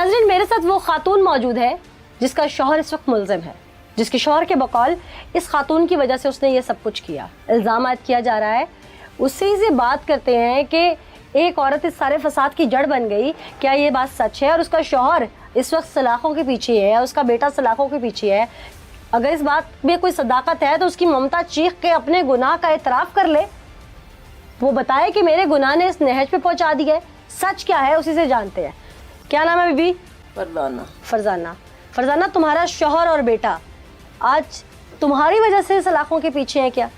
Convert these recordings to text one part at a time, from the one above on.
नाज़रीन, मेरे साथ वो खातून मौजूद है जिसका शौहर इस वक्त मुल्ज़िम है, जिसके शौहर के बकौल इस खातून की वजह से उसने ये सब कुछ किया। इल्ज़ाम आयद किया जा रहा है। उससे से बात करते हैं कि एक औरत इस सारे फसाद की जड़ बन गई, क्या ये बात सच है? और उसका शौहर इस वक्त सलाखों के पीछे है, उसका बेटा सलाखों के पीछे है। अगर इस बात में कोई सदाकत है तो उसकी ममता चीख के अपने गुनाह का एतराफ़ कर ले, वो बताए कि मेरे गुनाह ने इस नहज पे पहुंचा दिया है। सच क्या है उसी से जानते हैं। क्या नाम है बीबी? फरजाना। फरजाना। फरजाना, तुम्हारा शौहर और बेटा आज तुम्हारी वजह से सलाखों के पीछे है क्या?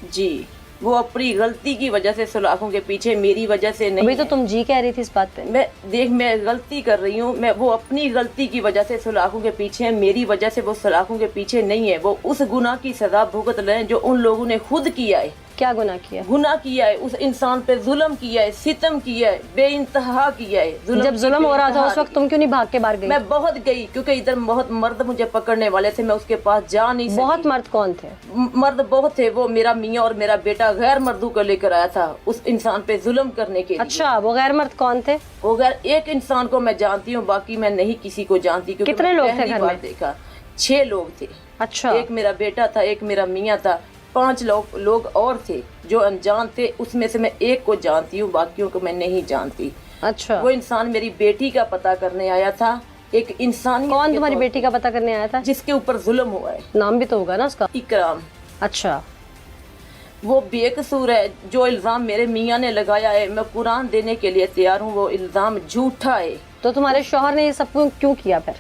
जी, वो अपनी गलती की वजह से सलाखों के पीछे, मेरी वजह से नहीं। अभी तो तुम जी कह रही थी इस बात पे। मैं गलती कर रही हूँ। मैं वो अपनी गलती की वजह से सलाखों के पीछे है, मेरी वजह से वो सलाखों के पीछे नहीं है। वो उस गुनाह की सजा भुगत रहे हैं जो उन लोगों ने खुद किया है। क्या गुनाह किया? गुनाह किया है, उस इंसान पे जुल्म किया है, सितम किया है, बेइंतहा किया है। जब जुल्म हो रहा था उस वक्त तुम क्यों नहीं भाग के बाहर गई? मैं बहुत गई, क्योंकि इधर बहुत मर्द मुझे पकड़ने वाले थे, मैं उसके पास जा नहीं सकी। बहुत मर्द कौन थे? मर्द बहुत थे। वो मेरा मियाँ और मेरा बेटा गैर मर्दों को लेकर आया था उस इंसान पे जुल्म करने के लिए। अच्छा, वो गैर मर्द कौन थे? वो गैर एक इंसान को मैं जानती हूँ, बाकी मैं नहीं किसी को जानती। कितने लोग थे घर में? देखा 6 लोग थे। अच्छा। एक मेरा बेटा था, एक मेरा मियाँ था, 5 लोग और थे जो अनजान थे। उसमें से मैं एक को जानती हूँ, बाकियों को मैं नहीं जानती। अच्छा। वो इंसान मेरी बेटी का पता करने आया था। एक इंसान। कौन तुम्हारी बेटी का पता करने आया था? जिसके ऊपर जुल्म हुआ है। नाम भी तो होगा ना उसका? इकराम। अच्छा। वो बेकसूर है। जो इल्जाम मेरे मियाँ ने लगाया है, मैं कुरान देने के लिए तैयार हूँ, वो इल्जाम झूठा है। तो तुम्हारे शौहर ने ये सब क्यों किया फिर?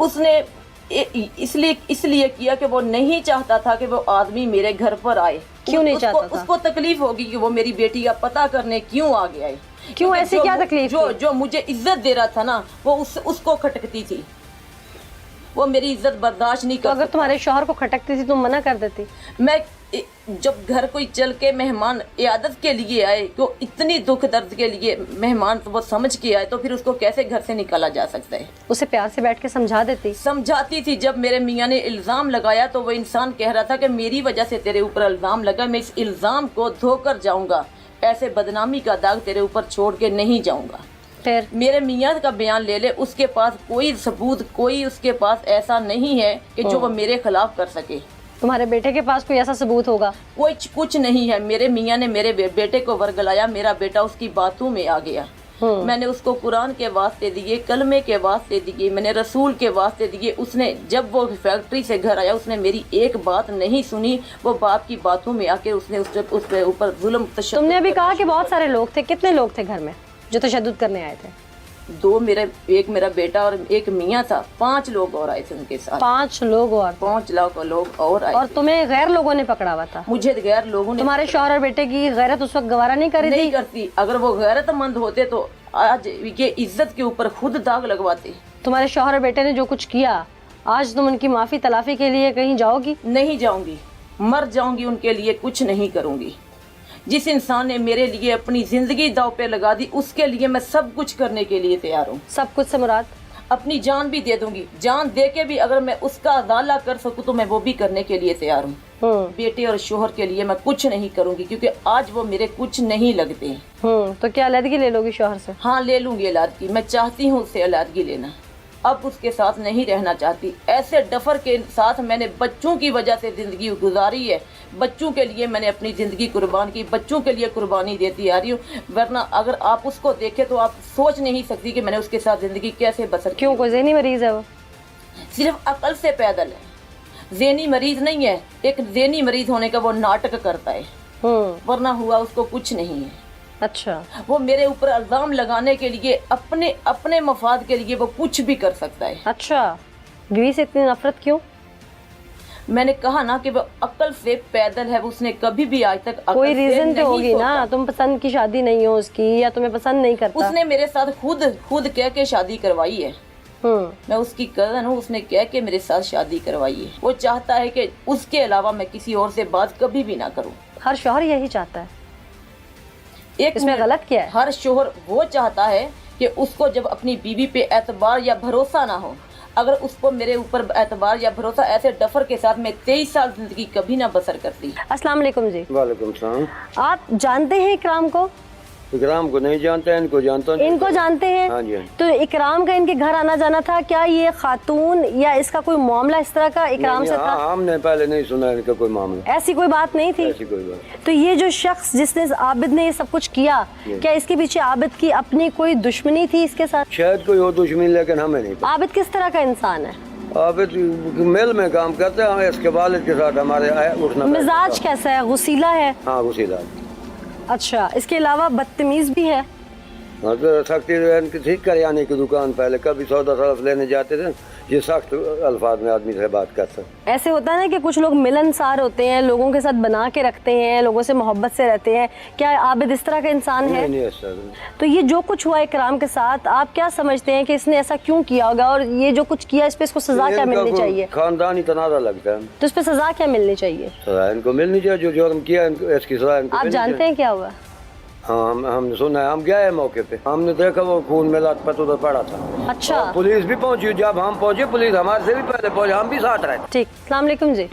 उसने इसलिए किया कि वो नहीं चाहता था कि वो आदमी मेरे घर पर आए। क्यों नहीं चाहता था? उसको तकलीफ होगी कि वो मेरी बेटी का पता करने क्यों आ गया है। क्यों? ऐसी क्या तकलीफ? जो मुझे इज्जत दे रहा था ना, वो उसको खटकती थी। वो मेरी इज्जत बर्दाश्त नहीं कर। तो अगर तुम्हारे शौहर को खटकती थी तुम मना कर देती? मैं जब घर कोई चल के मेहमान इयादत के लिए आए, तो इतनी दुख दर्द के लिए मेहमान तो वो समझ के आए, तो फिर उसको कैसे घर से निकाला जा सकता है? उसे प्यार से बैठ के समझा देती। समझाती थी। जब मेरे मियाँ ने इल्जाम लगाया तो वो इंसान कह रहा था कि मेरी वजह से तेरे ऊपर इल्जाम लगा, मैं इस इल्जाम को धोकर जाऊंगा, ऐसे बदनामी का दाग तेरे ऊपर छोड़ के नहीं जाऊंगा। फिर मेरे मियाँ का बयान ले ले, उसके पास कोई सबूत, कोई उसके पास ऐसा नहीं है कि जो वो मेरे खिलाफ कर सके। तुम्हारे बेटे के पास कोई ऐसा सबूत होगा? कोई कुछ नहीं है। मेरे मियाँ ने मेरे बेटे को वर्गलाया, मेरा बेटा उसकी बातों में आ गया। मैंने उसको कुरान के वास्ते दिए, कलमे के वास्ते दिए, मैंने रसूल के वास्ते दिए। उसने जब वो फैक्ट्री से घर आया, उसने मेरी एक बात नहीं सुनी। वो बाप की बातों में आके उसने उसके ऊपर जुल्म तशद्दुद। तुमने अभी कहा कि बहुत सारे लोग थे, कितने लोग थे घर में जो तशद्दुद करने आए थे? 2 एक मेरा बेटा और एक मियाँ था। 5 लोग और आए थे उनके साथ। 5 लोग और? 5 लाख लोग और आए। और तुम्हें गैर लोगों ने पकड़ा हुआ था? मुझे गैर लोगों ने। तुम्हारे शौहर और बेटे की गैरत उस वक्त गवारा नहीं करी? नहीं करती। अगर वो गैरतमंद होते तो आज ये इज्जत के ऊपर खुद दाग लगवाते। तुम्हारे शौहर और बेटे ने जो कुछ किया, आज तुम उनकी माफी तलाफी के लिए कहीं जाओगी? नहीं जाऊंगी, मर जाऊंगी उनके लिए, कुछ नहीं करूंगी। जिस इंसान ने मेरे लिए अपनी जिंदगी दाव पे लगा दी, उसके लिए मैं सब कुछ करने के लिए तैयार हूँ। सब कुछ से मुराद? अपनी जान भी दे दूंगी। जान दे के भी अगर मैं उसका अदाला कर सकूँ तो मैं वो भी करने के लिए तैयार हूँ। बेटे और शोहर के लिए मैं कुछ नहीं करूंगी, क्योंकि आज वो मेरे कुछ नहीं लगते। तो क्या अलहदगी ले लोगी शोहर से? हाँ, ले लूंगी अलहदगी। मैं चाहती हूँ उससे अलहदगी लेना। अब उसके साथ नहीं रहना चाहती। ऐसे डफर के साथ मैंने बच्चों की वजह से जिंदगी गुजारी है। बच्चों के लिए मैंने अपनी जिंदगी कुर्बान की, बच्चों के लिए कुर्बानी देती आ रही हूँ। वरना अगर आप उसको देखें तो आप सोच नहीं सकती कि मैंने उसके साथ जिंदगी कैसे बसर की। क्यों, कोई ज़हनी मरीज है वो? सिर्फ अकल से पैदल है, ज़हनी मरीज नहीं है। एक ज़हनी मरीज होने का वो नाटक करता है, वरना हुआ उसको कुछ नहीं है। अच्छा। वो मेरे ऊपर इल्जाम लगाने के लिए, अपने मफाद के लिए वो कुछ भी कर सकता है। अच्छा, बीवी से इतनी नफरत क्यों? मैंने कहा ना कि वो अक्ल से पैदल है। उसने कभी भी आज तक कोई रीजन तो होगी ना। तुम पसंद की शादी नहीं हो उसकी, या तुम्हें पसंद नहीं करता? उसने मेरे साथ खुद कह के शादी करवाई है। मैं उसकी कजन हूँ। उसने कह के मेरे साथ शादी करवाई है। वो चाहता है कि उसके अलावा मैं किसी और से बात कभी भी ना करूँ। हर शौहर यही चाहता है। एक इसमें गलत क्या है? हर शौहर वो चाहता है कि उसको जब अपनी बीवी पे एतबार या भरोसा ना हो, अगर उसको मेरे ऊपर एतबार या भरोसा, ऐसे डफर के साथ मैं 23 साल जिंदगी कभी ना बसर करती। अस्सलाम वालेकुम जी। वालेकुम सलाम। आप जानते हैं इकराम को? इकराम को नहीं जानते हैं, इनको जानता हूं। इनको जानते हैं? हाँ जी, हाँ जी। तो इकराम का इनके घर आना जाना था, क्या ये खातून या इसका कोई मामला इस तरह का इकराम से था? हाँ, हमने पहले नहीं सुना इनका कोई मामला, ऐसी कोई बात नहीं थी? ऐसी कोई बात। तो ये जो शख्स जिसने आबिद ने ये सब कुछ किया, क्या इसके पीछे आबिद की अपनी कोई दुश्मनी थी इसके साथ? शायद कोई और दुश्मनी, लेकिन हमें नहीं पता। आबिद किस तरह का इंसान है? आबिद मिल में काम करते हैं, हम इसके वालिद के साथ हमारे उठना मिजाज कैसा है? गुस्सीला है? हाँ, गुस्सीला। अच्छा, इसके अलावा बदतमीज भी है? हाँ, तो सख्ती इनकी थी करियाने की दुकान, पहले कभी सौदा सरफ लेने जाते थे, ये सख्त अल्फाज में आदमी से बात करता। ऐसे होता है ना कि कुछ लोग मिलनसार होते हैं, लोगों के साथ बना के रखते हैं, लोगों से मोहब्बत से रहते हैं, क्या आबिद इस तरह का इंसान है? नहीं, ऐसा तो ये जो कुछ हुआ इकराम के साथ, आप क्या समझते हैं कि इसने ऐसा क्यों किया होगा, और ये जो कुछ किया इस पे इसको सजा क्या मिलनी चाहिए? खानदानी तनाजा लगता है, तो इस पे सजा क्या मिलनी चाहिए? सजा इनको मिलनी चाहिए, जो जुर्म किया इसकी सजा इनको आप मिलनी जानते चाहिए। हैं क्या हुआ? हाँ, हमने सुना है, हम गए मौके पे, हमने देखा वो खून में लथपथ उधर पड़ा था। अच्छा, पुलिस भी पहुंची, जब हम पहुंचे पुलिस हमारे से भी पहले पहुंचे, हम भी साथ रहे। ठीक। अस्सलाम वालेकुम जी,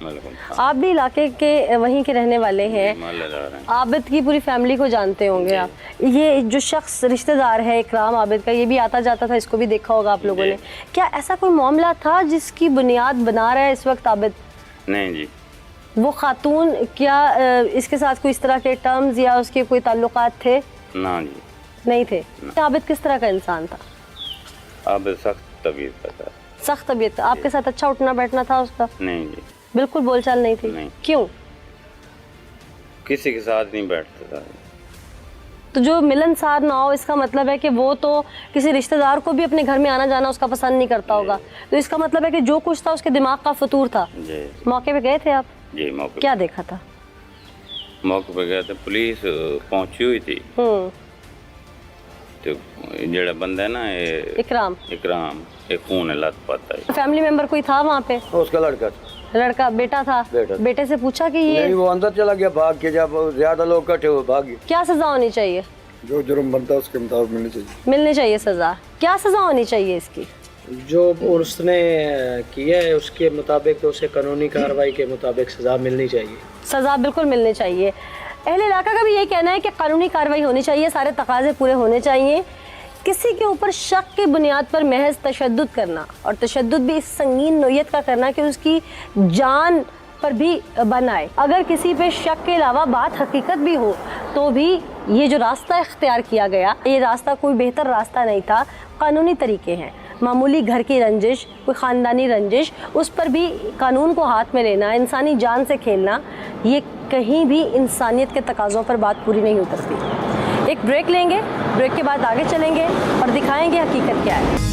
आप भी इलाके के वहीं के रहने वाले हैं, आबिद की पूरी फैमिली को जानते होंगे आप। ये जो शख्स रिश्तेदार है इकराम आबिद का, ये भी आता जाता था, इसको भी देखा होगा आप लोगों ने। क्या ऐसा कोई मामला था जिसकी बुनियाद बना रहा है इस वक्त आबिद? नहीं जी। वो खातून क्या इसके साथ कोई इस तरह के टर्म्स या उसके कोई ताल्लुकात थे? ना जी, नहीं थे। आबिद किस तरह का इंसान था? आबिद सख्त तबीयत का था। सख्त तबीयत? आपके साथ अच्छा उठना बैठना था उसका? नहीं जी, बिल्कुल बोलचाल नहीं थी? नहीं। क्यों? किसी के साथ नहीं बैठता था। तो जो मिलनसार ना हो, इसका मतलब है कि वो तो किसी रिश्तेदार को भी अपने घर में आना जाना उसका पसंद नहीं करता होगा। तो इसका मतलब है कि जो कुछ था उसके दिमाग का फतूर था। जी मौके पे गए थे आप? जी, मौके क्या देखा था? मौके पे गए थे, पुलिस पहुंची हुई थी। तो जेड़ा बंदा है ना, ये इकराम एक खून है लथपथ है। फैमिली मेंबर कोई था वहाँ पे? उसका लड़का था। लड़का? बेटा था? बेटे से पूछा कि ये नहीं, वो अंदर चला गया भाग के, जब ज्यादा लोग इकट्ठे हुए भाग गए। क्या सजा होनी चाहिए? जो जुर्म बनता है उसके मुताबिक मिलनी चाहिए। मिलनी चाहिए सजा। क्या सजा होनी चाहिए इसकी? जो उसने किया है उसके मुताबिक, तो उसे कानूनी कार्रवाई के मुताबिक सज़ा मिलनी चाहिए। सज़ा बिल्कुल मिलनी चाहिए। अहले इलाका का भी यही कहना है कि कानूनी कार्रवाई होनी चाहिए, सारे तकाजे पूरे होने चाहिए। किसी के ऊपर शक की बुनियाद पर महज तशद्दुद करना, और तशद्दुद भी इस संगीन नोयत का करना कि उसकी जान पर भी बन आए। अगर किसी पे शक के अलावा बात हकीकत भी हो, तो भी ये जो रास्ता इख्तियार किया गया, ये रास्ता कोई बेहतर रास्ता नहीं था। कानूनी तरीके हैं, मामूली घर की रंजिश, कोई ख़ानदानी रंजिश, उस पर भी कानून को हाथ में लेना, इंसानी जान से खेलना, ये कहीं भी इंसानियत के तकाज़ों पर बात पूरी नहीं उतरती। एक ब्रेक लेंगे, ब्रेक के बाद आगे चलेंगे और दिखाएंगे हकीकत क्या है।